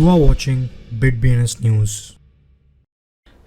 You are watching BitBNS News.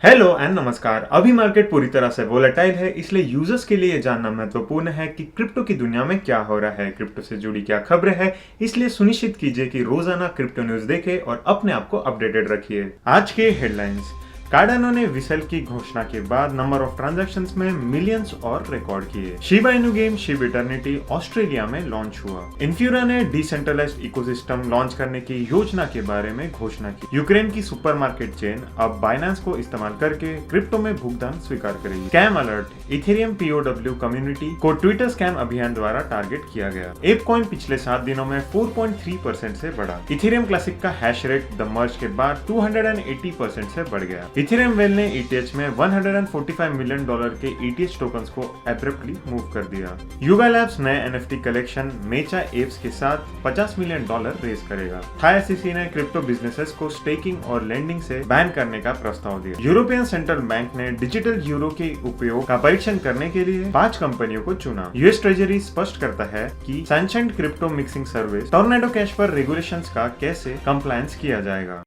Hello and नमस्कार। अभी market पूरी तरह से वोलेटाइल है, इसलिए यूजर्स के लिए जानना महत्वपूर्ण है कि क्रिप्टो की दुनिया में क्या हो रहा है, क्रिप्टो से जुड़ी क्या खबरें हैं। इसलिए सुनिश्चित कीजिए कि रोजाना क्रिप्टो न्यूज देखें और अपने आप को अपडेटेड रखिए। आज के हेडलाइंस। कार्डानो ने विसेल की घोषणा के बाद नंबर ऑफ ट्रांजैक्शंस में मिलियंस और रिकॉर्ड किए। Shiba Inu game Shiv eternity Australia में लॉन्च हुआ। इन्फ्यूरा ने डिसेंट्रलाइज्ड इकोसिस्टम लॉन्च करने की योजना के बारे में घोषणा की। यूक्रेन की सुपरमार्केट चेन अब बाइनेंस को इस्तेमाल करके क्रिप्टो में भुगतान स्वीकार करेगी। Scam alert. Ethereum POW community को ट्विटर स्कैम अभियान द्वारा टारगेट किया गया। एपकॉइन पिछले 7 दिनों में 4.3% से बढ़ा। इथेरियम क्लासिक का हैश रेट द मर्ज के बाद 280% से बढ़ गया। इथेरियम वेल ने ETH में $145 मिलियन के ETH टोकन्स को एब्रप्टली मूव कर दिया। युगा लैब्स नए NFT कलेक्शन मेचा एप्स के साथ $50 मिलियन रेज करेगा। थाई SEC ने क्रिप्टो बिजनेसेस को स्टेकिंग और लेंडिंग से बैन करने का प्रस्ताव दिया। यूरोपियन सेंट्रल बैंक ने डिजिटल यूरो के उपयोग का परीक्षण करने के लिए 5 कंपनियों को चुना। US ट्रेजरी स्पष्ट करता है कि sanctioned crypto mixing service tornado cash पर रेगुलेशंस का कैसे कंप्लायंस किया जाएगा।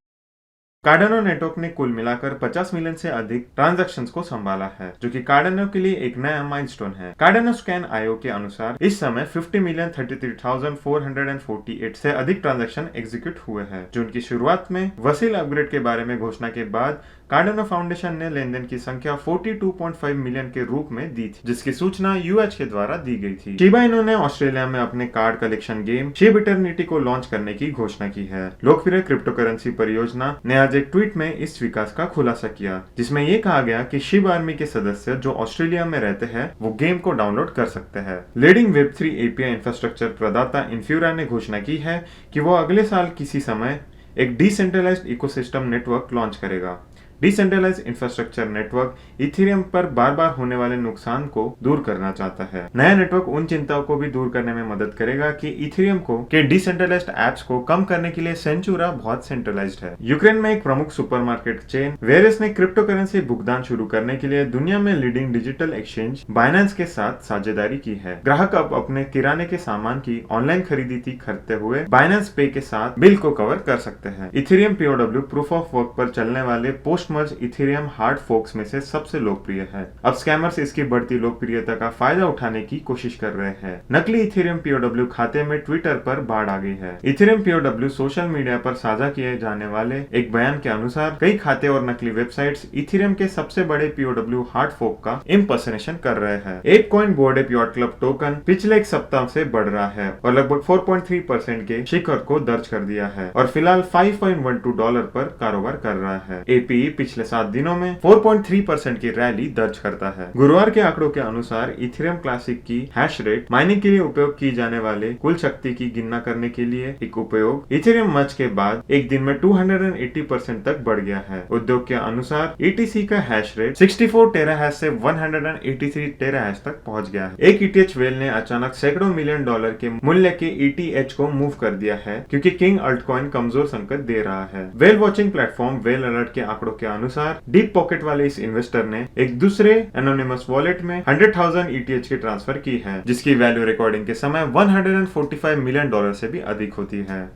कार्डानो नेटवर्क ने कुल मिलाकर 50 मिलियन से अधिक ट्रांजैक्शंस को संभाला है, जो कि कार्डानो के लिए एक नया माइलस्टोन है। कार्डानो स्कैन आयोग के अनुसार इस समय 50,33,448 से अधिक ट्रांजैक्शन एग्जीक्यूट हुए हैं, जो उनकी शुरुआत में वसील अपग्रेड के बारे में घोषणा के बाद कार्डानो फाउंडेशन ने लेनदेन की संख्या 42.5 मिलियन के रूप में दी थी, जिसकी सूचना UH के द्वारा दी गई थी। शिबा इनु ने ऑस्ट्रेलिया में अपने card collection game Shiv eternity को लॉन्च करने की घोषणा की है। लोकप्रिय क्रिप्टो करेंसी परियोजना ने आज एक ट्वीट में इस विकास का खुलासा किया, जिसमें यह कहा गया कि शिब आर्मी के सदस्य जो ऑस्ट्रेलिया में रहते हैं वो गेम को डाउनलोड कर सकते हैं। लीडिंग वेब3 API इंफ्रास्ट्रक्चर प्रदाता इन्फ्यूरा ने घोषणा की है कि वो अगले साल किसी समय एक डिसेंट्रलाइज्ड इकोसिस्टम नेटवर्क लॉन्च करेगा। डिसेंट्रलाइज्ड इंफ्रास्ट्रक्चर नेटवर्क इथेरियम पर बार बार होने वाले नुकसान को दूर करना चाहता है। नया नेटवर्क उन चिंताओं को भी दूर करने में मदद करेगा कि इथेरियम के डिसेंट्रलाइज्ड एप्स को कम करने के लिए सेंचुरा बहुत सेंट्रलाइज्ड है। यूक्रेन में एक प्रमुख सुपरमार्केट चेन वेरियस ने क्रिप्टो करेंसी भुगतान शुरू करने के लिए दुनिया में लीडिंग डिजिटल एक्सचेंज बाइनेंस के साथ साझेदारी की है। ग्राहक अब अपने किराने के सामान की ऑनलाइन खरीदी करते हुए बाइनेंस पे के साथ बिल को कवर कर सकते हैं। Ethereum POW proof of work पर चलने वाले पोस्ट मर्ज इथेरियम हार्ड फोक्स में से सबसे लोकप्रिय है। अब स्कैमर्स इसकी बढ़ती लोकप्रियता का फायदा उठाने की कोशिश कर रहे हैं। नकली इथेरियम POW खाते में ट्विटर पर बाढ़ आ गई है। इथेरियम POW सोशल मीडिया पर साझा किए जाने वाले एक बयान के अनुसार कई खाते और नकली वेबसाइट्स इथेरियम के सबसे बड़े POW हार्ड फोक का इम्पर्सनेशन कर रहे हैं। एपकॉइन बोर्ड एप याcht क्लब टोकन पिछले एक सप्ताह से बढ़ रहा है और लगभग 4.3% के शिखर को दर्ज कर दिया है और फिलहाल $5.12 पर कारोबार कर रहा है। APE पिछले 7 दिनों में 4.3% की रैली दर्ज करता है। गुरुवार के आंकड़ों के अनुसार इथेरियम क्लासिक की हैश रेट माइनिंग के लिए उपयोग की जाने वाले कुल शक्ति की गणना करने के लिए एक उपयोग इथेरियम मर्ज के बाद एक दिन में 280% तक बढ़ गया है। उद्योग के अनुसार ETC का हैश रेट 64 टेराहैश से 183 टेराहैश तक पहुंच गया है। एक ETH वेल ने अचानक सैकड़ों मिलियन डॉलर के मूल्य के ETH को मूव कर दिया है, क्योंकि किंग अल्टकॉइन कमजोर संकेत दे रहा है। Well watching platform well alert के आंकड़ों के अनुसार डीप पॉकेट वाले इस इन्वेस्टर ने एक दूसरे एनोनिमस वॉलेट में 100,000 ETH की ट्रांसफर की है, जिसकी वैल्यू रिकॉर्डिंग के समय $145 मिलियन से भी अधिक होती है।